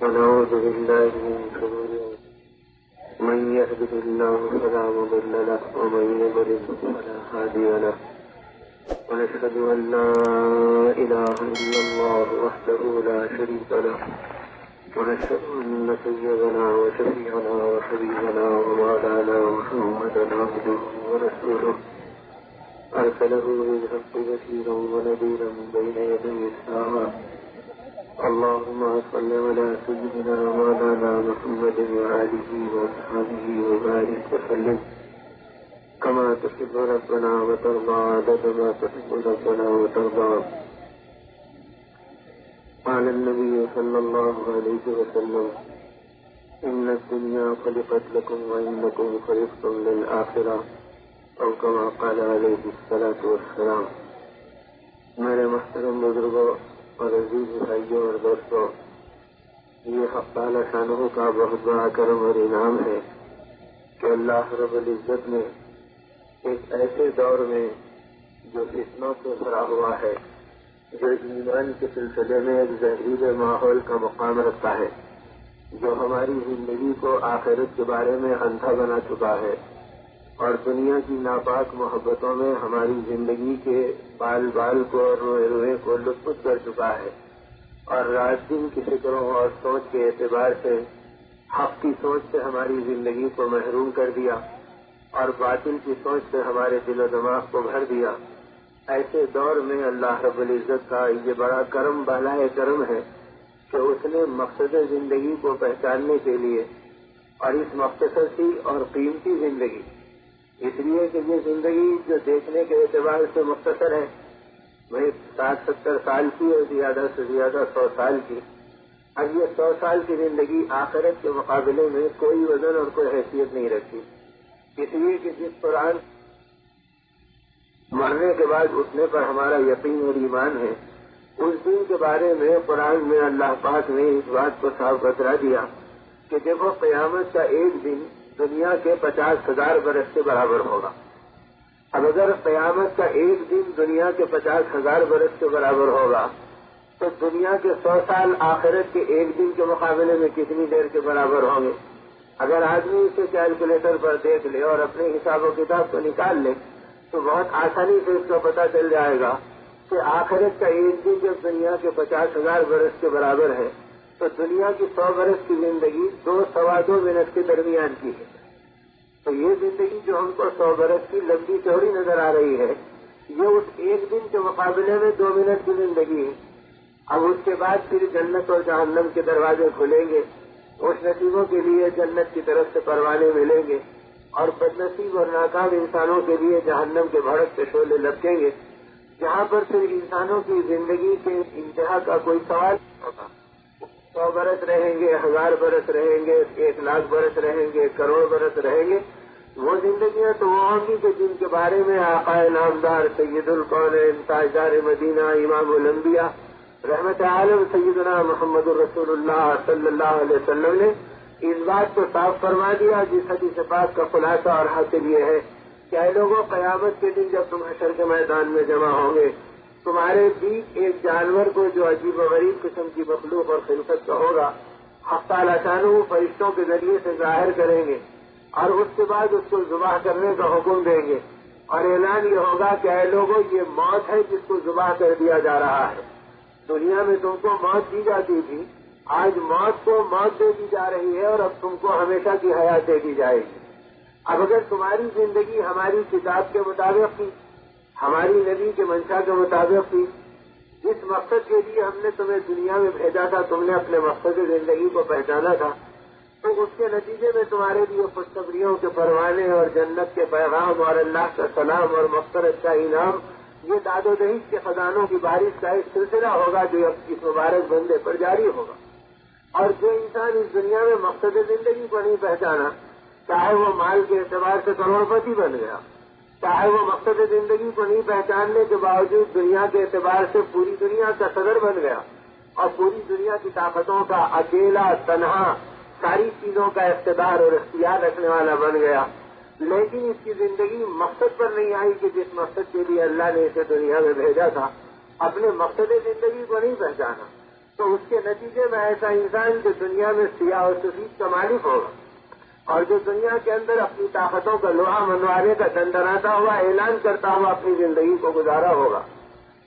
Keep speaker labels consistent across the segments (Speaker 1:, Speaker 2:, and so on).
Speaker 1: ونعوذ بالله من شرور من يهده الله فلا مضل له ومن يضلل فلا هادي له ونشهد أن لا إله إلا الله وحده لا شريك له ونشهد أن سيدنا وشفيعنا وحبيبنا ومولانا محمدا عبده ورسوله أرسله بالحق بشيرا ونذيرا بين يدي الساعة. اللهم صل على سيدنا مولانا محمد وآله وصحبه وبارك وسلم كما تحب ربنا وترضى عدد ما تحب ربنا وترضى. قال النبي صلى الله عليه وسلم إن الدنيا خلقت لكم وإنكم خلقتم للآخرة أو كما قال عليه الصلاة والسلام. میرے محترم بزرگوں اور عزیز بھائیوں اور دوستوں، یہ حق تعالی شانہ کا بہت بڑا کرم اور انعام ہے کہ اللہ رب العزت نے ایک ایسے دور میں جو فتنوں سے بھرا ہوا ہے، جو ایمان کے سلسلے میں ایک زہریل ماحول کا مقام رکھتا ہے، جو ہماری زندگی کو آخرت کے بارے میں اندھا بنا چکا ہے اور دنیا کی ناپاک محبتوں میں ہماری زندگی کے بال بال کو اور روئے روئے کو لطف کر چکا ہے، اور رات دن کی فکروں اور سوچ کے اعتبار سے حق کی سوچ سے ہماری زندگی کو محروم کر دیا اور باطل کی سوچ سے ہمارے دل و دماغ کو بھر دیا. ایسے دور میں اللہ رب العزت کا یہ بڑا کرم بالائے کرم ہے کہ اس نے مقصد زندگی کو پہچاننے کے لیے، اور اس مختصر سی اور قیمتی زندگی، اس لیے کہ یہ زندگی جو دیکھنے کے اعتبار سے مختصر ہے، وہی 60-70 سال کی اور زیادہ سے زیادہ 100 سال کی، اب یہ 100 سال کی زندگی آخرت کے مقابلے میں کوئی وزن اور کوئی حیثیت نہیں رکھتی. اس لیے کہ جس قرآن مرنے کے بعد اٹھنے پر ہمارا یقین اور ایمان ہے، اس دن کے بارے میں قرآن میں اللہ پاک نے اس بات کو صاف بتلا دیا کہ دیکھو قیامت کا ایک دن دنیا کے 50,000 برس کے برابر ہوگا. اب اگر قیامت کا ایک دن دنیا کے 50,000 برس کے برابر ہوگا تو دنیا کے 100 سال آخرت کے ایک دن کے مقابلے میں کتنی دیر کے برابر ہوں گے؟ اگر آدمی اسے کیلکولیٹر پر دیکھ لے اور اپنے حساب و کتاب کو نکال لے تو بہت آسانی سے اس کو پتہ چل جائے گا کہ آخرت کا ایک دن جب دنیا کے 50,000 برس کے برابر ہے تو دنیا کی 100 برس کی زندگی 2-2.25 منٹ کے درمیان کی ہے. تو یہ زندگی جو ہم کو 100 برس کی لمبی چوڑی نظر آ رہی ہے، یہ اس ایک دن کے مقابلے میں 2 منٹ کی زندگی ہے. اب اس کے بعد پھر جنت اور جہنم کے دروازے کھلیں گے، خوش نصیبوں کے لیے جنت کی طرف سے پروانے ملیں گے اور بد نصیب اور ناکام انسانوں کے لیے جہنم کے بھڑکتے شعلے لپکیں گے، جہاں پر پھر انسانوں کی زندگی کے انتہا کا کوئی سوال نہیں ہوگا. 100 برس رہیں گے، 1000 برس رہیں گے، 1,00,000 برس رہیں گے، کروڑ برس رہیں گے. وہ زندگیاں تو وہ ہوں گی کہ جن کے بارے میں آقا نامدار سید القونین تاجدار مدینہ امام الانبیاء رحمت عالم سیدنا محمد الرسول اللہ صلی اللہ علیہ وسلم نے اس بات کو صاف فرما دیا، جس حدیث پاک کا خلاصہ اور حاصل یہ ہے کہ اے لوگوں، قیامت کے دن جب تم حشر کے میدان میں جمع ہوں گے، تمہارے بیچ ایک جانور کو جو عجیب و غریب قسم کی مخلوق اور خلقت کا ہوگا، حق تعالی شانہ فرشتوں کے ذریعے سے ظاہر کریں گے اور اس کے بعد اس کو ذبح کرنے کا حکم دیں گے اور اعلان یہ ہوگا کہ اے لوگوں، یہ موت ہے جس کو ذبح کر دیا جا رہا ہے. دنیا میں تم کو موت دی جاتی تھی، آج موت کو موت دے دی جا رہی ہے اور اب تم کو ہمیشہ کی حیات دے دی جائے گی. اب اگر تمہاری زندگی ہماری کتاب کے مطابق تھی، ہماری نبی کے منشا کے مطابق تھی، جس مقصد کے لیے ہم نے تمہیں دنیا میں بھیجا تھا، تم نے اپنے مقصد زندگی کو پہچانا تھا، تو اس کے نتیجے میں تمہارے لیے خوشخبریوں کے پروانے اور جنت کے پیغام اور اللہ کا سلام اور مغفرت کا انعام، یہ داد و دہیج کے خزانوں کی بارش کا ایک سلسلہ ہوگا جو اب اس مبارک بندے پر جاری ہوگا. اور جو انسان اس دنیا میں مقصد زندگی کو نہیں پہچانا، چاہے وہ مال کے اعتبار سے کروڑ پتی بن گیا، چاہے وہ مقصد زندگی کو نہیں پہچاننے کے باوجود دنیا کے اعتبار سے پوری دنیا کا صدر بن گیا اور پوری دنیا کی طاقتوں کا اکیلا تنہا ساری چیزوں کا اقتدار اور اختیار رکھنے والا بن گیا، لیکن اس کی زندگی مقصد پر نہیں آئی کہ جس مقصد کے لیے اللہ نے اسے دنیا میں بھیجا تھا، اپنے مقصد زندگی کو نہیں پہچانا، تو اس کے نتیجے میں ایسا انسان جو دنیا میں سیاہ و سفید کا مالک ہوگا اور جو دنیا کے اندر اپنی طاقتوں کا لوہا منوانے کا دندناتا ہوا اعلان کرتا ہوا اپنی زندگی کو گزارا ہوگا،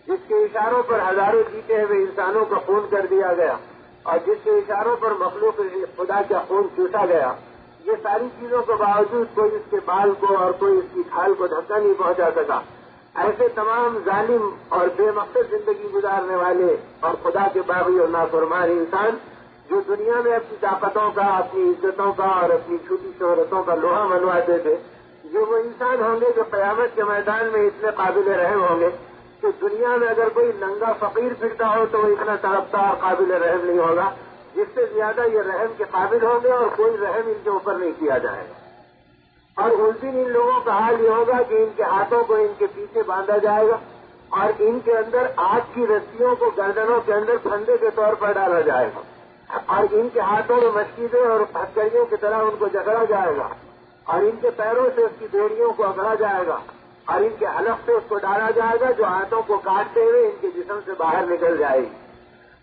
Speaker 1: جس کے اشاروں پر ہزاروں جیتے ہوئے انسانوں کا خون کر دیا گیا اور جس کے اشاروں پر مخلوق خدا کا خون چوسا گیا، یہ ساری چیزوں کے باوجود کوئی اس کے بال کو اور کوئی اس کی کھال کو دھکا نہیں پہنچا سکا۔ ایسے تمام ظالم اور بے مقصد زندگی گزارنے والے اور خدا کے باغی اور نافرمان انسان جو دنیا میں اپنی طاقتوں کا، اپنی عزتوں کا اور اپنی چھوٹی شہرتوں کا لوہا منواتے تھے، یہ وہ انسان ہوں گے جو قیامت کے میدان میں اتنے قابل رحم ہوں گے کہ دنیا میں اگر کوئی ننگا فقیر پھرتا ہو تو وہ اتنا تڑپتا اور قابل رحم نہیں ہوگا، جس سے زیادہ یہ رحم کے قابل ہوں گے اور کوئی رحم ان کے اوپر نہیں کیا جائے گا۔ اور اس دن ان لوگوں کا حال یہ ہوگا کہ ان کے ہاتھوں کو ان کے پیچھے باندھا جائے گا اور ان کے اندر آگ کی رسیوں کو گردنوں کے اندر پھندے کے طور پر ڈالا جائے گا اور ان کے ہاتھوں میں مشکیزیں اور ہتھکڑیوں کی طرح ان کو جکڑا جائے گا اور ان کے پیروں سے اس کی بیڑیوں کو اکڑا جائے گا اور ان کے حلق سے اس کو ڈالا جائے گا جو ہاتھوں کو کاٹتے ہوئے ان کے جسم سے باہر نکل جائے گی۔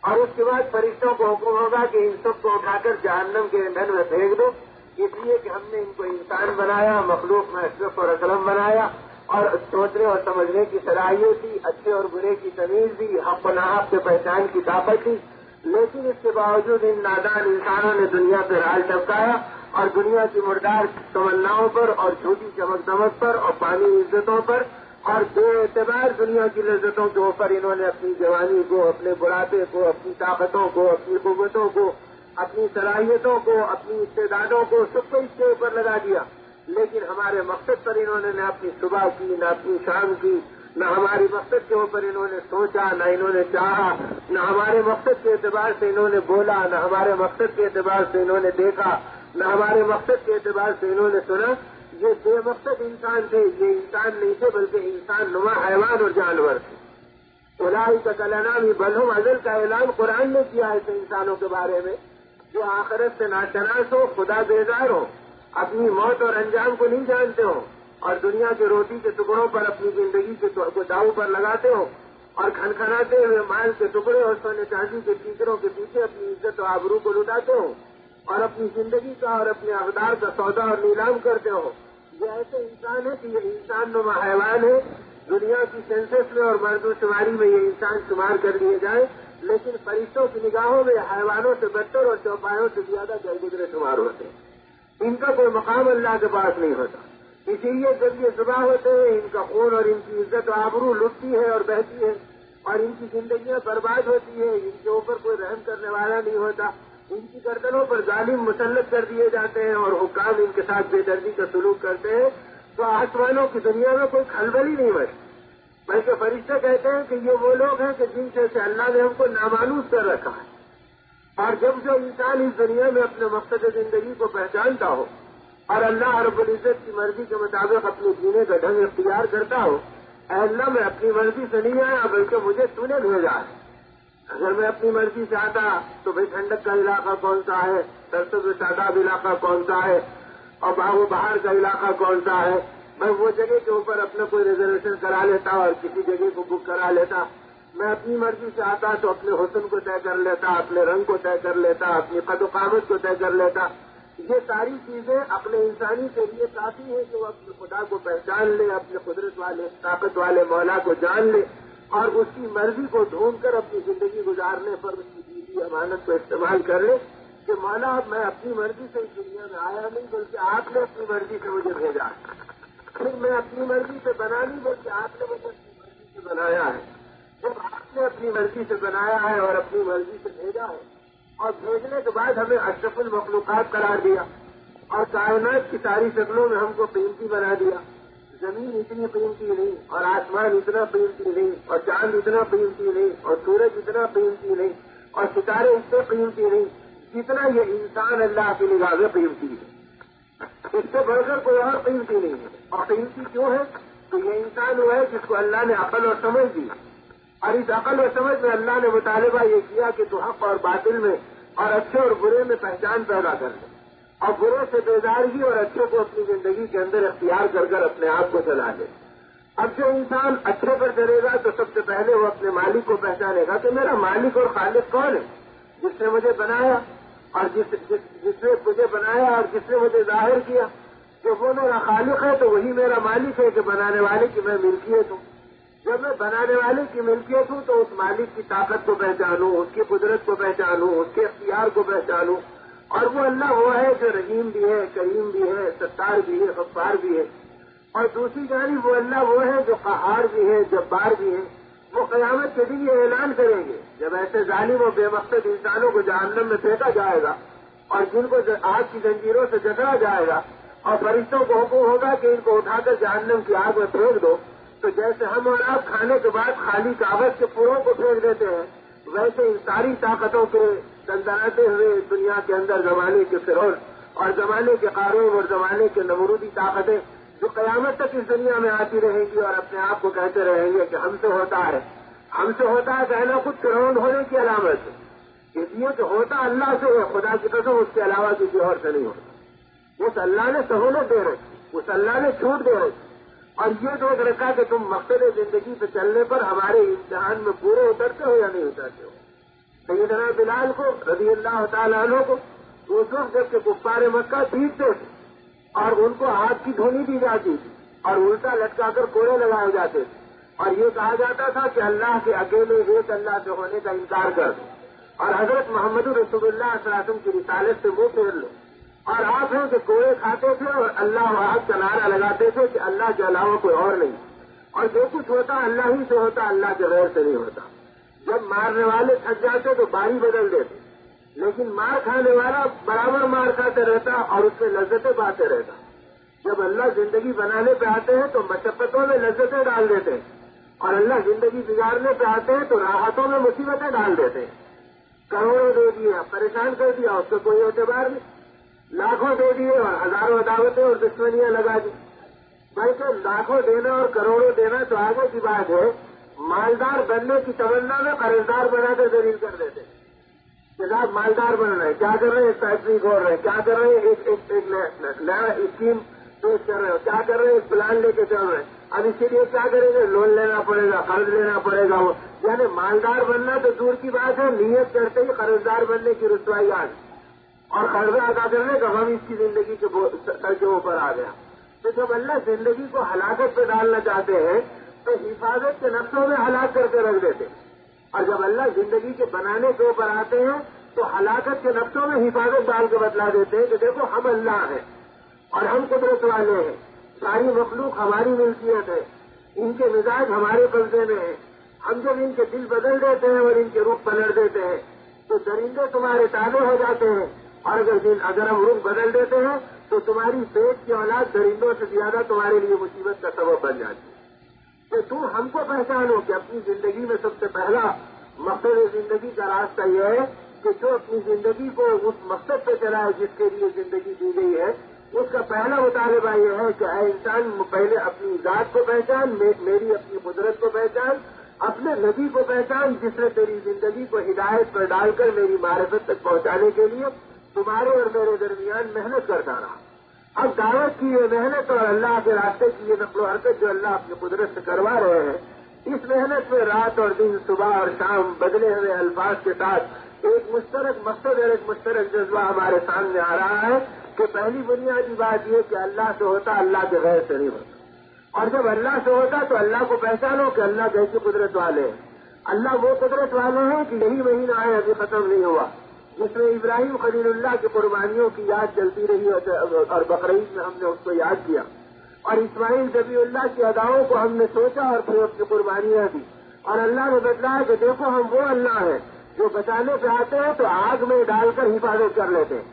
Speaker 1: اور اس کے بعد فرشتوں کو حکم ہوگا کہ ان سب کو اٹھا کر جہنم کے ایندھن میں پھینک دو، اس لیے کہ ہم نے ان کو انسان بنایا، مخلوق میں اشرف اور اکرم بنایا اور سوچنے اور سمجھنے کی صلاحیت دی، اچھے اور برے کی تمیز دی، حق و ناحق کے پہچان کی طاقت دی، لیکن اس کے باوجود ان نادان انسانوں نے دنیا پہ رال ٹپکایا اور دنیا کی مردار تمناؤں پر اور جھوٹی چمک دمک پر اور پانی عزتوں پر اور بے اعتبار دنیا کی لذتوں کے اوپر انہوں نے اپنی جوانی کو، اپنے بڑھاپے کو، اپنی طاقتوں کو، اپنی قوتوں کو، اپنی صلاحیتوں کو، اپنی استعدادوں کو سب کو اس کے اوپر لگا دیا، لیکن ہمارے مقصد پر انہوں نے نہ اپنی صبح کی، نہ اپنی شام کی، نہ ہماری مقصد کے اوپر انہوں نے سوچا، نہ انہوں نے چاہا، نہ ہمارے مقصد کے اعتبار سے انہوں نے بولا، نہ ہمارے مقصد کے اعتبار سے انہوں نے دیکھا، نہ ہمارے مقصد کے اعتبار سے انہوں نے سنا۔ یہ بے مقصد انسان تھے، یہ انسان نہیں تھے بلکہ انسان نما حیوان اور جانور تھے۔ اولئک کالانعام بل هم اضل کا اعلان قرآن نے کیا ایسے انسانوں کے بارے میں جو آخرت سے ناشناس ہو، خدا بیزار ہو، اپنی موت اور انجام کو نہیں جانتے ہو اور دنیا کے روٹی کے ٹکڑوں پر اپنی زندگی کو داؤ پر لگاتے ہو اور کھنکھناتے ہوئے مال کے ٹکڑے اور سونے چاندی کے ٹیکروں کے پیچھے اپنی عزت و آبرو کو لٹاتے ہو اور اپنی زندگی کا اور اپنے اقدار کا سودا اور نیلام کرتے ہو۔ یہ ایسے انسان ہے کہ یہ انسان نما حیوان ہے، دنیا کی سینسس میں اور مردم شماری میں یہ انسان شمار کر لیے جائیں، لیکن فرشتوں کی نگاہوں میں حیوانوں سے بدتر اور چوپایوں سے زیادہ گزرے شمار ہوتے ہیں۔ ان کا کوئی مقام اللہ کے پاس نہیں ہوتا، اسی لیے جب یہ ذبح ہوتے ہیں ان کا خون اور ان کی عزت و آبرو لٹتی ہے اور بہتی ہے اور ان کی زندگیاں برباد ہوتی ہے، ان کے اوپر کوئی رحم کرنے والا نہیں ہوتا، ان کی گردنوں پر ظالم مسلط کر دیے جاتے ہیں اور حکام ان کے ساتھ بے دردی کا سلوک کرتے ہیں، تو آسمانوں کی دنیا میں کوئی کھلبل ہی نہیں بچتی، بلکہ فرشتے کہتے ہیں کہ یہ وہ لوگ ہیں کہ جن سے اللہ نے ہم کو نامانوس کر رکھا ہے۔ اور جب جو انسان اس دنیا میں اپنے مقصد زندگی کو پہچانتا ہو اور اللہ رب العزت کی مرضی کے مطابق اپنے جینے کا ڈھنگ اختیار کرتا ہو، اے اللہ میں اپنی مرضی سے نہیں آیا بلکہ مجھے تو نے بھیجا ہے۔ اگر میں اپنی مرضی سے آتا تو بھائی ٹھنڈک کا علاقہ کون سا ہے، سرسبز و شاداب علاقہ کون سا ہے اور باغ و بہار کا علاقہ کون سا ہے، میں وہ جگہ کے اوپر اپنا کوئی ریزرویشن کرا لیتا اور کسی جگہ کو بک کرا لیتا۔ میں اپنی مرضی سے آتا تو اپنے حسن کو طے کر لیتا، اپنے رنگ کو طے کر لیتا، اپنی قد و قامت کو طے کر لیتا۔ یہ ساری چیزیں اپنے انسانی کے لیے کافی ہے کہ وہ اپنے خدا کو پہچان لے، اپنے قدرت والے طاقت والے مولا کو جان لے اور اس کی مرضی کو ڈھونڈ کر اپنی زندگی گزارنے پر اس کی دیدی امانت کو استعمال کر لے کہ مولا میں اپنی مرضی سے اس دنیا میں آیا نہیں بلکہ آپ نے اپنی مرضی سے مجھے بھیجا ہے، پھر میں اپنی مرضی سے بنا نہیں بلکہ آپ نے مجھے اپنی مرضی سے بنایا ہے۔ جب آپ نے اپنی مرضی سے بنایا ہے اور اپنی مرضی سے بھیجا ہے اور بھیجنے کے بعد ہمیں اشرف المخلوقات قرار دیا اور کائنات کی ساری شکلوں میں ہم کو قیمتی بنا دیا، زمین اتنی قیمتی نہیں اور آسمان اتنا قیمتی نہیں اور چاند اتنا قیمتی نہیں اور سورج اتنا قیمتی نہیں اور ستارے اتنے قیمتی نہیں جتنا یہ انسان اللہ کی نگاہ میں قیمتی ہے، اس سے بڑھ کر کوئی اور قیمتی نہیں ہے۔ اور قیمتی کیوں ہے؟ تو یہ انسان وہ ہے جس کو اللہ نے عقل اور سمجھ دی اور اس عقل و سمجھ میں اللہ نے مطالبہ یہ کیا کہ تو حق اور باطل میں اور اچھے اور برے میں پہچان پیدا کر لے اور برے سے بیدارگی اور اچھے کو اپنی زندگی کے اندر اختیار کر کر اپنے آپ کو چلا لے۔ اب جو انسان اچھے پر چلے گا تو سب سے پہلے وہ اپنے مالک کو پہچانے گا کہ میرا مالک اور خالق کون ہے۔ جس نے مجھے بنایا اور جس نے مجھے بنایا اور جس نے مجھے ظاہر کیا کہ وہ میرا خالق ہے تو وہی میرا مالک ہے کہ بنانے والے کی میں ملکیت ہوں. جب میں بنانے والے کی ملکیت ہوں تو اس مالک کی طاقت کو پہچانوں, اس کی قدرت کو پہچانوں, اس کے اختیار کو پہچانوں. اور وہ اللہ وہ ہے جو رحیم بھی ہے, کریم بھی ہے, ستار بھی ہے, غفار بھی ہے. اور دوسری جانب وہ اللہ وہ ہے جو قہار بھی ہے, جبار بھی ہے. وہ قیامت کے دن یہ اعلان کریں گے جب ایسے ظالم و بے مقصد انسانوں کو جہنم میں پھینکا جائے گا اور جن کو آگ کی زنجیروں سے جکڑا جائے گا اور فرشتوں کو حکم ہوگا کہ ان کو اٹھا کر جہنم کی آگ میں پھینک دو, تو جیسے ہم اور آپ کھانے کے بعد خالی کاغذ کے پوروں کو پھینک دیتے ہیں ویسے ان ساری طاقتوں کے دندناتے ہوئے دنیا کے اندر زمانے کے فرعون اور زمانے کے قارون اور زمانے کے نمرودی طاقتیں جو قیامت تک اس دنیا میں آتی رہیں گی اور اپنے آپ کو کہتے رہیں گے کہ ہم سے ہوتا ہے کہنا کچھ فرعون ہونے کی علامت ہے. اس لیے کہ ہوتا اللہ سے ہے, خدا کی قسم اس کے علاوہ کسی اور سے نہیں ہوتا. اس اللہ نے سہولت دے رکھی, اس اللہ نے چھوٹ دے رکھی اور یہ دیکھ رکھا کہ تم مقصد زندگی پہ چلنے پر ہمارے امتحان میں پورے اترتے ہو یا نہیں اترتے ہو. سیدنا بلال کو رضی اللہ تعالیٰ عنہ کو اس وقت جب کہ کفار مکہ پیٹتے تھے اور ان کو ہاتھ کی دھونی دی جاتی تھی اور الٹا لٹکا کر کوڑے لگائے جاتے تھے اور یہ کہا جاتا تھا کہ اللہ کے اکیلے ایک اللہ سے ہونے کا انکار کر دو اور حضرت محمد رسول اللہ صلی اللہ علیہ وسلم کی رسالت سے وہ پھیر لو. اور آپ ہیں کہ کوڑے کھاتے تھے اور اللہ واحد کا نعرہ لگاتے تھے کہ اللہ کے علاوہ کوئی اور نہیں, اور جو کچھ ہوتا اللہ ہی سے ہوتا, اللہ کے غیر سے نہیں ہوتا. جب مارنے والے تھک جاتے تو باری بدل دیتے, لیکن مار کھانے والا برابر مار کھاتے رہتا اور اس میں لذتیں پاتے رہتا. جب اللہ زندگی بنانے پہ آتے ہیں تو مشقتوں میں لذتیں ڈال دیتے ہیں اور اللہ زندگی بگاڑنے پہ آتے ہیں تو راحتوں میں مصیبتیں ڈال دیتے ہیں. کروڑوں دے دیا, پریشان کر دیا, اس کا کوئی اعتبار نہیں. لاکھوں دے دیے اور ہزاروں عداوتیں اور دشمنیاں لگا دی. بلکہ لاکھوں دینا اور کروڑوں دینا تو آگے کی بات ہے, مالدار بننے کی تمنا میں قرضدار بنا کر ذلیل کر دیتے کہ صاحب مالدار بن رہے ہیں, کیا کر رہے ہیں, فیکٹری کھول رہے ہیں, کیا کر رہے ہیں, ایک نیا اسکیم پیش کر رہے ہیں, کیا کر رہے ہیں, ایک پلان لے کے چل رہے ہیں. اب اس کے لیے کیا کریں گے, لون لینا پڑے گا, قرض لینا پڑے گا. وہ یعنی مالدار بننا تو دور کی بات ہے, نیت کرتے ہی قرضدار بننے کی رسوائی آ گئی اور قرضہ ادا کرنے کا غم اس کی زندگی کے سر کے اوپر آ گیا. تو جب اللہ زندگی کو ہلاکت پہ ڈالنا چاہتے ہیں تو حفاظت کے نقشوں میں ہلاک کر کے رکھ دیتے ہیں, اور جب اللہ زندگی کے بنانے کے اوپر آتے ہیں تو ہلاکت کے نقشوں میں حفاظت ڈال کے بتلا دیتے ہیں کہ دیکھو ہم اللہ ہیں اور ہم قدرت والے ہیں, ساری مخلوق ہماری ملکیت ہے, ان کے مزاج ہمارے قبضے میں ہیں. ہم جب ان کے دل بدل دیتے ہیں اور ان کے رخ پلٹ دیتے ہیں تو درندے تمہارے تابع ہو جاتے ہیں, اور اگر ہم رخ بدل دیتے ہیں تو تمہاری پیٹ کی اولاد درندوں سے زیادہ تمہارے لیے مصیبت کا سبب بن جاتی ہے. تو تم ہم کو پہچانو کہ اپنی زندگی میں سب سے پہلا مقصد زندگی کا راستہ یہ ہے کہ جو اپنی زندگی کو اس مقصد پہ چلائے جس کے لیے زندگی دی گئی ہے, اس کا پہلا مطالبہ یہ ہے کہ اے انسان پہلے اپنی ذات کو پہچان, میری اپنی قدرت کو پہچان, اپنے نبی کو پہچان جس نے تیری زندگی کو ہدایت پر ڈال کر میری معرفت تک پہنچانے کے لیے تمہارے اور میرے درمیان محنت کرتا رہا. اب دعوت کی یہ محنت اور اللہ کے راستے کی یہ نقل و حرکت جو اللہ اپنی قدرت سے کروا رہے ہیں, اس محنت میں رات اور دن, صبح اور شام بدلے ہوئے الفاظ کے ساتھ ایک مشترک مقصد اور ایک مشترک جذبہ ہمارے سامنے آ رہا ہے کہ پہلی بنیادی بات یہ کہ اللہ سے ہوتا, اللہ کے غیر سے نہیں ہوتا. اور جب اللہ سے ہوتا تو اللہ کو پہچانو کہ اللہ کیسی قدرت والے ہیں. اللہ وہ قدرت والے ہیں کہ یہی مہینہ ہے ابھی ختم نہیں ہوا جس میں ابراہیم خلیل اللہ کی قربانیوں کی یاد چلتی رہی اور بقرعید میں ہم نے اس کو یاد کیا, اور اسماعیل ذبیح اللہ کی اداؤں کو ہم نے سوچا اور پھر اپنی قربانیاں دی, اور اللہ نے بتلایا کہ دیکھو ہم وہ اللہ ہیں جو بچانے پہ آتے ہیں تو آگ میں ڈال کر حفاظت کر لیتے ہیں,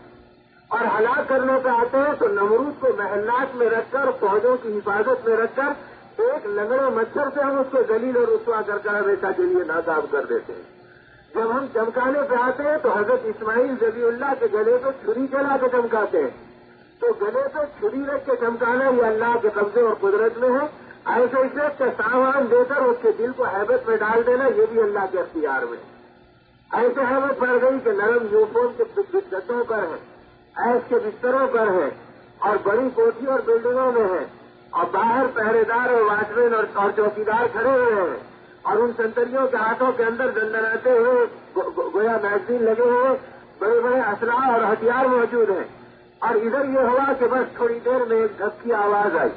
Speaker 1: اور ہلاک کرنے پہ آتے ہیں تو نمرود کو محلات میں رکھ کر, فوجوں کی حفاظت میں رکھ کر ایک لنگڑے مچھر سے ہم اس کو ذلیل اور رسوا کر ہمیشہ کے لیے ناکام کر دیتے ہیں. جب ہم چمکانے پہ آتے ہیں تو حضرت اسماعیل ذبیح اللہ کے گلے پہ چھری چلا کے چمکاتے ہیں, تو گلے پہ چھری رکھ کے چمکانا یہ اللہ کے قبضے اور قدرت میں ہے. ایسے عزت کا سامان دے کر اس کے دل کو ہیبت میں ڈال دینا یہ بھی اللہ کے اختیار میں. ایسے ہیبت پڑ گئی کہ نرم یونیفارم کے گدوں پر ہے, ایس کے بستروں پر ہے, اور بڑی کوٹھی اور بلڈنگوں میں ہے, اور باہر پہرے دار اور واچمین اور چوکیدار کھڑے ہوئے ہیں, اور ان سنتریوں کے ہاتھوں کے اندر دندناتے ہوئے گویا میگزین لگے ہوئے بڑے بڑے اسلحہ اور ہتھیار موجود ہیں. اور ادھر یہ ہوا کہ بس تھوڑی دیر میں ایک دھک کی آواز آئی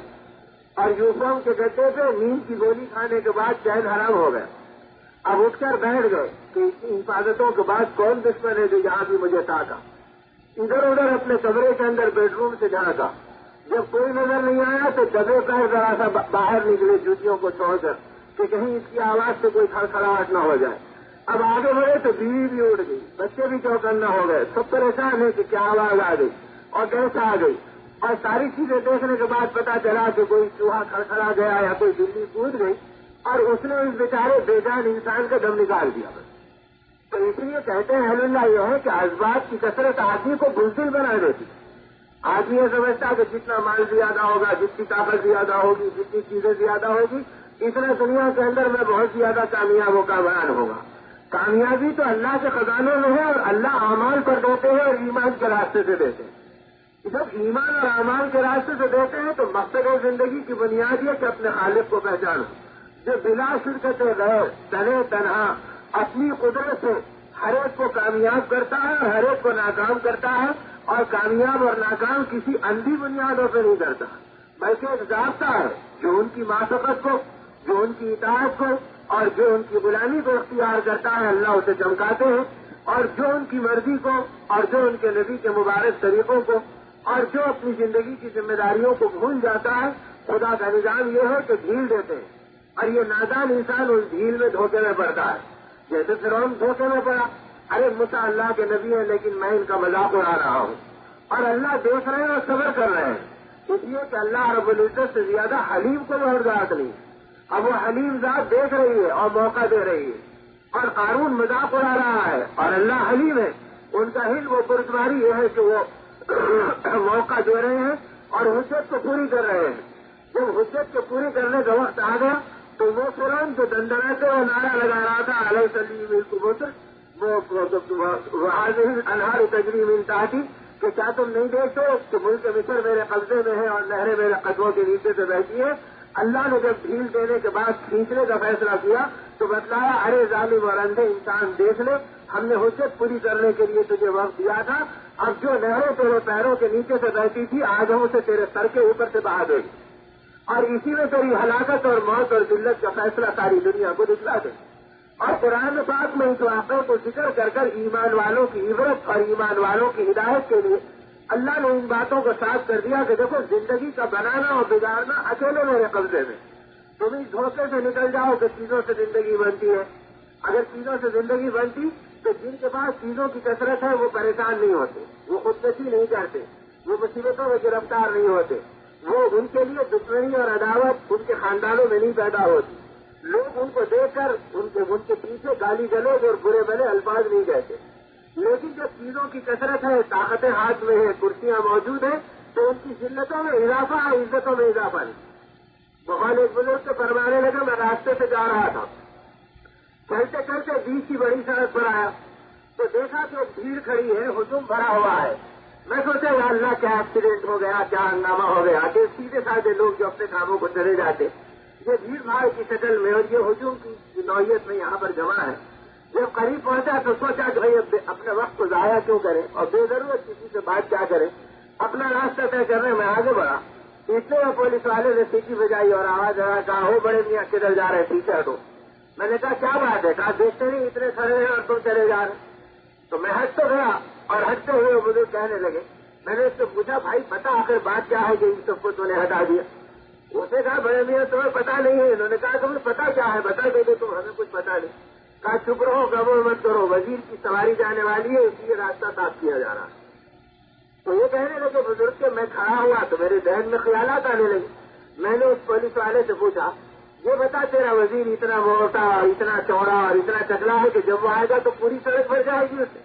Speaker 1: اور یونیفارم کے گڈے پہ نیند کی گولی کھانے کے بعد چین حرام ہو گئے. اب اٹھ کر بیٹھ گئے کہ اتنی حفاظتوں کے بعد کون دشمن ہے جو یہاں بھی مجھے تاکا. ادھر ادھر اپنے کمرے کے اندر بیڈ روم سے جھانکا. جب کوئی نظر نہیں آیا تو دبے پیر ذرا سا باہر نکلے جوتیوں کو چھوڑ کر کہ کہیں اس کی آواز سے کوئی کھڑکھڑاہٹ نہ ہو جائے. اب آگے بڑھے تو بیوی بھی اٹھ گئی, بچے بھی چوکنا ہو گئے, سب پریشان ہے کہ کیا آواز آ گئی اور کیسا آ گئی. اور ساری چیزیں دیکھنے کے بعد پتا چلا کہ کوئی چوہا کھڑکھڑا گیا یا کوئی بلی کود گئی اور اس نے اس بیچارے بے جان انسان کا دم نکال دیا. تو اس لیے کہتے ہیں اہل اللہ یہ ہے کہ اسباب کی کثرت آدمی کو بزدل بنا دیتی. آدمی یہ سمجھتا کہ جتنا مال زیادہ ہوگا, جتنی طاقت زیادہ ہوگی, جتنی چیزیں زیادہ ہوگی, اتنا دنیا کے اندر میں بہت زیادہ کامیاب و کامران ہوگا. کامیابی تو اللہ کے خزانوں میں ہے اور اللہ اعمال پر دیتے ہیں اور ایمان کے راستے سے دیتے ہیں. جب ایمان اور اعمال کے راستے سے دیتے ہیں تو مقصد زندگی کی بنیاد یہ کہ اپنے خالق کو پہچانو جو بلا شرکت غیر تنے تنہا اپنی قدرت سے ہر ایک کو کامیاب کرتا ہے اور ہر ایک کو ناکام کرتا ہے. اور کامیاب اور ناکام کسی اندھی بنیادوں پہ نہیں کرتا بلکہ ایک ضابطہ ہے جو ان کی معرفت کو, جو ان کی اطاعت کو اور جو ان کی غلامی کو اختیار کرتا ہے اللہ اسے چمکاتے ہیں. اور جو ان کی مرضی کو اور جو ان کے نبی کے مبارک طریقوں کو اور جو اپنی زندگی کی ذمہ داریوں کو بھول جاتا ہے خدا کا نظام یہ ہے کہ ڈھیل دیتے ہیں. اور یہ نادان انسان اس ڈھیل میں دھوکے میں پڑتا ہے. جیسے فرعون دھوکے میں پڑا, ارے موسیٰ اللہ کے نبی ہیں لیکن میں ان کا مذاق اڑا رہا ہوں. اور اللہ دیکھ رہے ہیں اور صبر کر رہے ہیں, اس لیے کہ اللہ رب العزت سے زیادہ حلیم کو وہ ذات نہیں. اب وہ حلیم ذات دیکھ رہی ہے اور موقع دے رہی ہے. اور قارون مذاق اڑا رہا ہے اور اللہ حلیم ہے. ان کا حلم و بردباری یہ ہے کہ وہ موقع دے رہے ہیں اور حجت کو پوری کر رہے ہیں. جب حجت کو پوری کرنے کا وقت آ گیا تو وہ فرعون جو دندناتے وہ نعرہ لگا رہا تھا علیہ سلیم القبوتر وہ انہار تجری من تحتی کہ کیا تم نہیں دیکھتے کہ ملک مصر میرے قبضے میں ہے اور نہریں میرے قدموں کے نیچے سے بہتی ہے. اللہ نے جب ڈھیل دینے کے بعد کھینچنے کا فیصلہ کیا تو بتلایا ارے ظالم اور اندھے انسان دیکھ لے, ہم نے حجت پوری کرنے کے لیے تجھے وقت دیا تھا. اب جو نہریں تیرے پیروں کے نیچے سے بہتی تھی آج ہم اسے تیرے سر کے اوپر سے بہا دے گی اور اسی میں تیری ہلاکت اور موت اور ذلت کا فیصلہ ساری دنیا کو دکھلا دے. اور قرآن پاک میں اس واقعے کو ذکر کر کر ایمان والوں کی عبرت اور ایمان والوں کی ہدایت کے لیے اللہ نے ان باتوں کو ساتھ کر دیا کہ دیکھو زندگی کا بنانا اور بگاڑنا اکیلے میرے قبضے میں. تم اس دھوکے سے نکل جاؤ کہ چیزوں سے زندگی بنتی ہے. اگر چیزوں سے زندگی بنتی تو جن کے پاس چیزوں کی کثرت ہے وہ پریشان نہیں ہوتے, وہ خودکشی نہیں کرتے, وہ مصیبتوں میں گرفتار نہیں ہوتے, وہ ان کے لیے دشمنی اور عداوت ان کے خاندانوں میں نہیں پیدا ہوتی. لوگ ان کو دیکھ کر ان کے پیچھے گالی گلوچ اور برے بھلے الفاظ نہیں کہتے. لیکن جب چیزوں کی کثرت ہے, طاقتیں ہاتھ میں ہیں, کرسیاں موجود ہیں تو ان کی ذلتوں میں اضافہ ہے, عزتوں میں اضافہ نہیں. بہت ایک بزرگ سے فرمانے لگا میں راستے سے جا رہا تھا, چلتے چلتے بیچ کی بڑی سڑک پر آیا تو دیکھا کہ ایک بھیڑ کھڑی ہے, ہجوم بھرا ہوا ہے. میں سوچا یا اللہ کیا ایکسیڈنٹ ہو گیا, کیا ہنگامہ ہو گیا کہ سیدھے سادھے لوگ جو اپنے کاموں کو چلے جاتے یہ بھیڑ بھاڑ کی شکل میں اور یہ ہجوم کی نوعیت میں یہاں پر جمع ہے. جب قریب پہنچا تو سوچا کہ بھائی اپنے وقت کو ضائع کیوں کریں اور بے ضرورت کسی سے بات کیا کریں, اپنا راستہ طے کرنے میں آگے بڑھا. اس لیے پولیس والے نے سیٹی بجائی اور آواز لگا کہا ہو بڑے میاں کدھر جا رہے ہیں, پیچھے ہٹو. میں نے کہا کیا بات ہے, کہا دیکھتے نہیں اتنے کھڑے ہیں اور تم چلے جا رہے. تو میں ہٹ تو گیا اور ہٹتے ہوئے مجھے کہنے لگے. میں نے اس سے پوچھا بھائی پتا آخر بات کیا ہے کہ ان سب کو تو نے ہٹا دیا. اسے کہا بڑے میاں تمہیں پتا نہیں ہے. انہوں نے کہا تمہیں پتا کیا ہے, بتا دے دو تم, ہمیں کچھ پتا نہیں. کہا چپ رہو, گبر مت کرو, وزیر کی سواری جانے والی ہے اس لیے راستہ صاف کیا جا رہا. تو یہ کہنے لگے بزرگ کے میں کھڑا ہوا تو میرے ذہن میں خیالات آنے لگے. میں نے اس پولیس والے سے پوچھا یہ بتا تیرا وزیر اتنا موٹا اور اتنا چوڑا اور اتنا چکلا ہے کہ جب وہ آئے گا تو پوری سڑک بھر جائے گی اسے.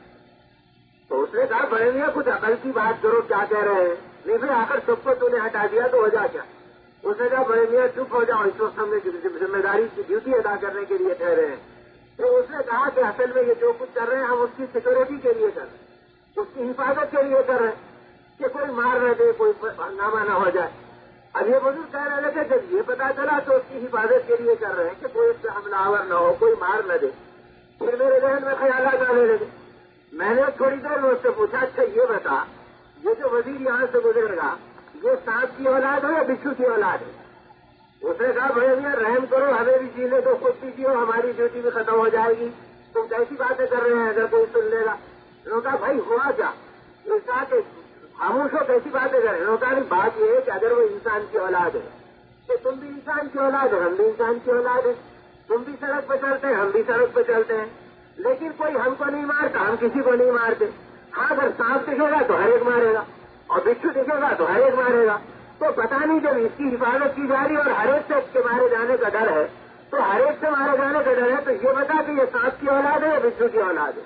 Speaker 1: تو اس نے کہا بڑے میاں کچھ عقل کی بات کرو, کیا کہہ رہے ہیں. نہیں پھر آخر سب کو تو نے ہٹا دیا تو وجہ کیا. اس نے کہا بڑے میاں چپ ہو جاؤ, اس وقت ہم نے ذمہ داری کی ڈیوٹی ادا کرنے کے لیے ٹھہرے ہیں. تو اس نے کہا کہ اصل میں یہ جو کچھ کر رہے ہیں ہم اس کی سیکورٹی کے لیے کر رہے ہیں, اس کی حفاظت کے لیے کر رہے ہیں کہ کوئی مار نہ دے, کوئی ہنگامہ نہ ہو جائے. اب یہ بزرگ کہہ رہے تھے جب یہ پتا چلا تو اس کی حفاظت کے لیے کر رہے ہیں کہ کوئی اس سے حملہ آور نہ ہو، کوئی مار نہ دے. پھر میرے ذہن میں خیالات آنے لگے. میں نے تھوڑی دیر میں اس سے پوچھا اچھا یہ بتا یہ جو وزیر یہاں سے گزرے گا یہ سانپ کی اولاد ہے یا بچھو کی اولاد ہے؟ اس نے کہا بھائی میاں رحم کرو ہمیں بھی جینے دو، خود بھی جیو، ہماری ڈیوٹی بھی ختم ہو جائے گی، تم کیسی باتیں کر رہے ہیں اگر کوئی سن لے گا. انہوں نے کہا بھائی ہوا کیا؟ اس کہا کہ خاموش ہو کیسی باتیں کریں. انہوں نے کہا نہیں بات یہ ہے کہ اگر وہ انسان کی اولاد ہے تو تم بھی انسان کی اولاد ہے، ہم بھی انسان کی اولاد ہے، تم بھی سڑک پہ چلتے ہیں ہم بھی سڑک پہ چلتے ہیں، لیکن کوئی ہم کو نہیں مارتا ہم کسی کو نہیں مارتے. ہاں اگر سانپ دکھے گا تو ہر ایک مارے گا اور بچھو دکھے گا تو ہر ایک مارے گا. تو پتہ نہیں جب اس کی حفاظت کی جا رہی ہے اور ہر ایک سے اس کے مارے جانے کا ڈر ہے تو ہر ایک سے مارے جانے کا ڈر ہے تو یہ بتا کہ یہ سانپ کی اولاد ہے یا بچھو کی اولاد ہے،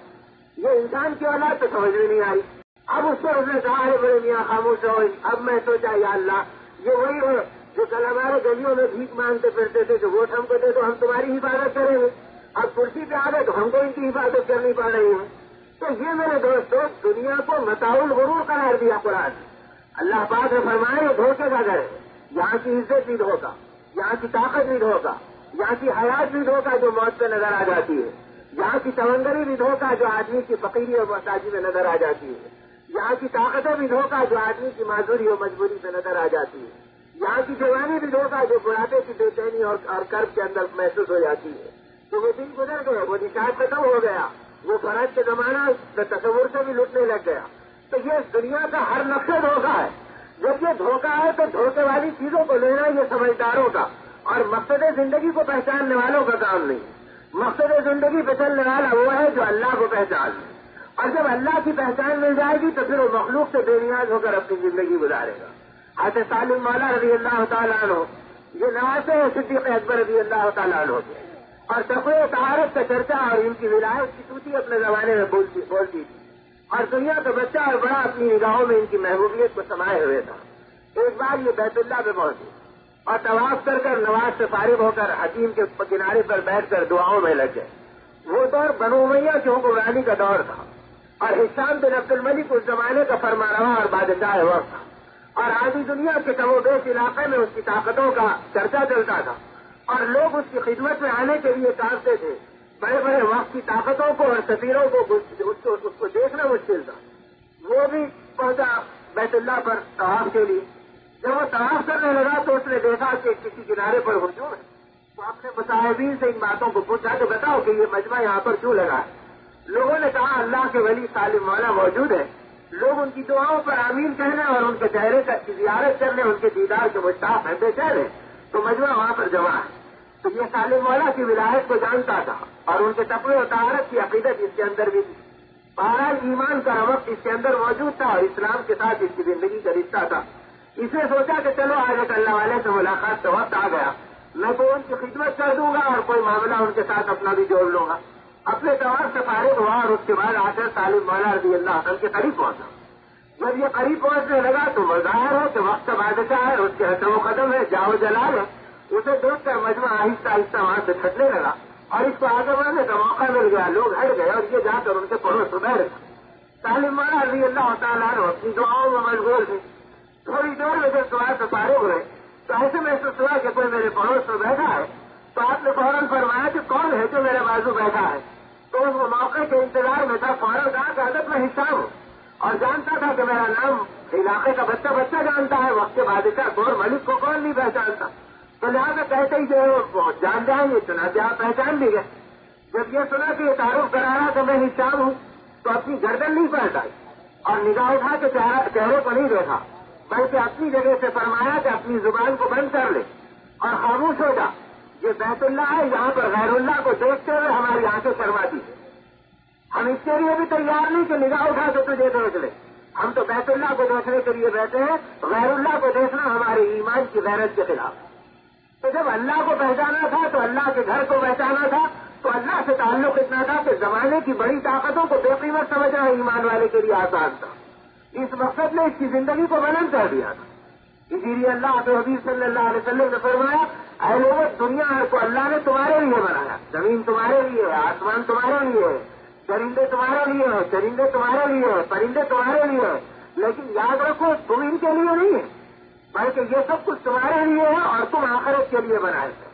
Speaker 1: یہ انسان کی اولاد تو سمجھ میں نہیں آئی. اب اس پر اس نے کہا ہے بڑے میاں خاموش ہو. اب میں سوچا یا اللہ یہ وہی ہے جو کل ہمارے گلیوں میں بھیک مانگتے پھرتے تھے کہ ووٹ ہم کو دے تو ہم تمہاری حفاظت کریں گے، اب کرسی پہ آ گئے تو ہم کو ان کی حفاظت کرنی پڑ رہی ہے. تو یہ میرے دوستوں دنیا کو متاع الغرور قرار دیا قرآن. اللہ پاک نے فرمایا یہ دھوکے کا گھر ہے، یہاں کی عزت بھی دھوکا، یہاں کی طاقت بھی دھوکا، یہاں کی حیات بھی دھوکا جو موت پہ نظر آ جاتی ہے، یہاں کی سمندری بھی دھوکا جو آدمی کی فقیری اور محتاجی میں نظر آ جاتی ہے، یہاں کی طاقتیں بھی دھوکا جو آدمی کی معذوری اور مجبوری پہ نظر آ جاتی ہے، یہاں کی جوانی بھی دھوکا جو بڑھاپے کی بے چینی اور کرب کے اندر محسوس ہو جاتی ہے. تو وہ دن گزر گئے، وہ نشاط ختم ہو گیا، وہ فرض کے زمانہ تصور سے بھی لٹنے لگ گیا. تو یہ دنیا کا ہر نقشہ دھوکا ہے. جب یہ دھوکا ہے تو دھوکے والی چیزوں کو لینا یہ سمجھداروں کا اور مقصد زندگی کو پہچاننے والوں کا کام نہیں. مقصد زندگی پہ چلنے والا وہ ہے جو اللہ کو پہچان لے، اور جب اللہ کی پہچان مل جائے گی تو پھر وہ مخلوق سے بے نیاز ہو کر اپنی زندگی گزارے گا. حضرت سالم مولا رضی اللہ تعالیٰ عنہ یہ نواسے صدیق اکبر رضی اللہ تعالیٰ عنہ کے اور تقوی و طہارت کا چرچا اور ان کی ولایت کی توتی اپنے زمانے میں بولتی تھی اور دنیا کا بچہ اور بڑا اپنی نگاہوں میں ان کی محبوبیت کو سمائے ہوئے تھا. ایک بار یہ بیت اللہ پہ پہنچے اور طواف کر نماز سے فارغ ہو کر حتیم کے کنارے پر بیٹھ کر دعاؤں میں لگ گئے. وہ دور بنو امیہ کی حکمرانی کا دور تھا اور ہشام بن عبد الملک اس زمانے کا فرمانروا اور بادشاہ وقت تھا اور آدھی دنیا کے کم و بیش علاقے میں اس کی طاقتوں کا چرچا چلتا تھا اور لوگ اس کی خدمت میں آنے کے لیے تانتے تھے. بڑے بڑے وقت کی طاقتوں کو اور سفیروں کو اس کو دیکھنا مشکل تھا. وہ بھی پہنچا بیت اللہ پر طواف کے لیے. جب وہ طواف کرنے لگا تو اس نے دیکھا کہ کسی کنارے پر ہجوم ہے تو اپنے مصاحبین سے ان باتوں کو پوچھا کہ بتاؤ کہ یہ مجمع یہاں پر کیوں لگا ہے. لوگوں نے کہا اللہ کے ولی سالم مولا موجود ہے، لوگ ان کی دعاؤں پر آمین کہنے اور ان کے چہرے کی زیارت کرنے ان کے دیدار کے مشتاق ہیں بے چین ہیں تو مجمع وہاں پر جمع ہے. تو یہ سالم مولا کی ولایت کو جانتا تھا اور ان کے تقوی و طہارت کی عقیدت اس کے اندر بھی تھی. بہرحال ایمان کا وقت اس کے اندر موجود تھا اور اسلام کے ساتھ اس کی زندگی کا رشتہ تھا. اس نے سوچا کہ چلو آج ایک اللہ والے سے ملاقات کا وقت آ گیا، میں تو ان کی خدمت کر دوں گا اور کوئی معاملہ ان کے ساتھ اپنا بھی جوڑ لوں گا. اپنے طور سے فارغ ہوا اور اس کے بعد آ کر سالم مولا رضی اللہ عنہ کے قریب پہنچا. جب یہ قریب پہنچنے لگا تو مظاہر ہو کہ وقت بادشاہ ہے، اس کے حسن و قدم ہے، جاؤ جلال ہے. اسے دیکھ کر مجمع آہستہ آہستہ وہاں سے چھٹنے لگا اور اس کو آگے بڑھنے کا موقع مل گیا. لوگ ہٹ گئے اور یہ جا کر ان کے پڑوس بیٹھ گئے. سالم مولا رضی اللہ تعالیٰ عنہ اپنی دعاؤں میں مشغول تھے. تھوڑی دیر میں جب سوال سے فارغ ہوئے تو ایسے محسوس ہوا کہ کوئی میرے پڑوس میں بیٹھا ہے. تو آپ نے فوراً فرمایا کہ کون ہے جو میرے بازو بیٹھا ہے. تو وہ موقع کے انتظار میں تھا. فوراً کہا کہ حضرت میں حصہ ہوں اور جانتا تھا کہ میرا نام علاقے کا بچہ بچہ جانتا ہے، وقت کے بادشاہ گور ملک کو کون نہیں پہچانتا. تو لہٰذا کہتے ہی جو جان جائیں گے چنانچہ آپ پہچان بھی گئے. جب یہ سنا کہ یہ تعارف کرا رہا کہ میں حصہ ہوں تو اپنی گردن نہیں پلٹائی اور نگاہ اٹھا کے چہرے کو نہیں دیکھا بلکہ اپنی جگہ سے فرمایا کہ اپنی زبان کو بند کر لے اور خاموش ہو جا. یہ بیت اللہ ہے، یہاں پر غیر اللہ کو دیکھتے ہوئے ہماری آنکھیں شرماتی ہیں. ہم اس کے لیے بھی تیار نہیں کہ نگاہ اٹھا کے تجھے دیکھ لے. ہم تو بیت اللہ کو دیکھنے کے لیے بیٹھے ہیں. غیر اللہ کو دیکھنا ہمارے ایمان کی غیرت کے خلاف. تو جب اللہ کو پہچانا تھا تو اللہ کے گھر کو پہچانا تھا تو اللہ سے تعلق اتنا تھا کہ زمانے کی بڑی طاقتوں کو بے قیمت سمجھنا ایمان والے کے لیے آسان تھا. اس مقصد نے اس کی زندگی کو بلند کر دیا تھا. اسی لیے اللہ کے حبیب صلی اللہ علیہ وسلم نے فرمایا اے لوگوں دنیا کو اللہ نے تمہارے لیے بنایا. زمین تمہارے لیے ہے، آسمان تمہارے لیے ہے، درندے تمہارے لیے ہیں، چرندے تمہارے لیے ہیں، پرندے تمہارے لیے ہیں، لیکن یاد رکھو تم ان کے لیے نہیں ہے. بلکہ یہ سب کچھ تمہارے لیے ہے اور تم آخرت کے لیے بنائے تھے۔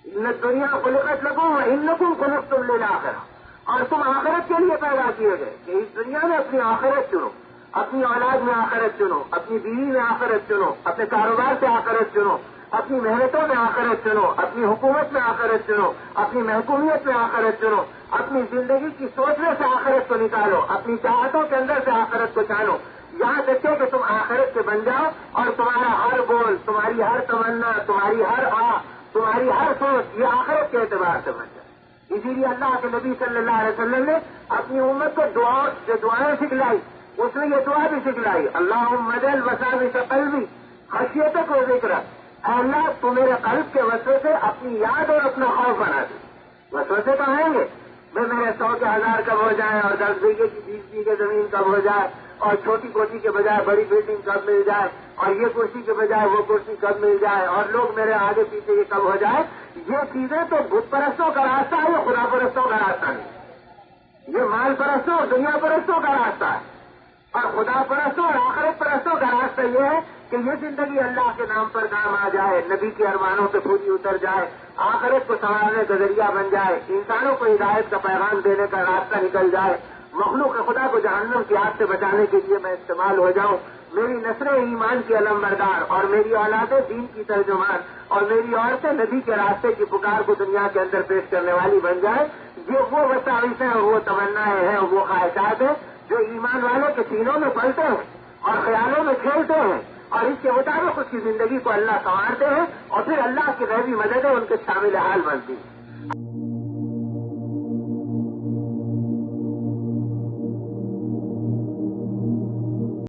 Speaker 1: ان دنیا خلقت لکم وانکم خلقتم للآخرہ، اور تم آخرت کے لیے پیدا کیے گئے کہ اس دنیا میں اپنی آخرت چنو، اپنی اولاد میں آخرت چنو، اپنی بیوی میں آخرت چنو، اپنے کاروبار سے آخرت چنو، اپنی محنتوں میں آخرت چنو، اپنی حکومت میں آخرت چنو، اپنی محکومیت میں آخرت چنو، اپنی زندگی کی سوچنے سے آخرت کو نکالو، اپنی چاہتوں کے اندر سے آخرت کو جانو، یہاں تک کہ تم آخرت کے بن جاؤ اور تمہارا ہر بول، تمہاری ہر تمنا، تمہاری ہر تمہاری ہر سوچ یہ آخرت کے اعتبار سے بن جائے۔ اسی لیے اللہ کے نبی صلی اللہ علیہ وسلم نے اپنی امت کو جو دعائیں سکھلائی اس میں یہ دعا بھی سکھلائی، اللہم اجعل وساوس قلبی خشیتک و ذکرک، اے اللہ تو میرے قلب کے وسوسے اپنی یاد اور اپنا خوف بنا دے۔ وسوسے تو آئیں گے، میرے 100 کے 1000 کب ہو جائیں اور 10 بیگھے کی 20 بیگھے زمین کب ہو جائے اور چھوٹی کوٹھی کے بجائے بڑی بلڈنگ کب مل جائے اور یہ کرسی کے بجائے وہ کرسی کب مل جائے اور لوگ میرے آگے پیچھے یہ کب ہو جائے۔ یہ چیزیں تو بت پرستوں کا راستہ ہے، یہ خدا پرستوں کا راستہ نہیں، یہ مال پرستوں اور دنیا پرستوں کا راستہ ہے۔ اور خدا پرستوں اور آخرت پرستوں کا راستہ یہ ہے کہ یہ زندگی اللہ کے نام پر کام آ جائے، نبی کے ارمانوں پہ پوری اتر جائے، آخرت کو سنوارنے کا ذریعہ بن جائے، انسانوں کو ہدایت کا پیغام دینے کا راستہ نکل جائے، مخلوق خدا کو جہنم کی آگ سے بچانے کے لیے میں استعمال ہو جاؤں، میری نسلیں ایمان کی علم بردار اور میری اولادیں دین کی ترجمان اور میری عورتیں نبی کے راستے کی پکار کو دنیا کے اندر پیش کرنے والی بن جائے۔ یہ وہ وساوس ہیں اور وہ تمنائیں ہیں اور وہ خواہشات ہیں جو ایمان والوں کے سینوں میں پلتے ہیں اور خیالوں میں کھیلتے ہیں اور اس کے مطابق اس کی زندگی کو اللہ سنوارتے ہیں اور پھر اللہ کی غیبی مددیں ان کے شامل حال بنتی ہیں۔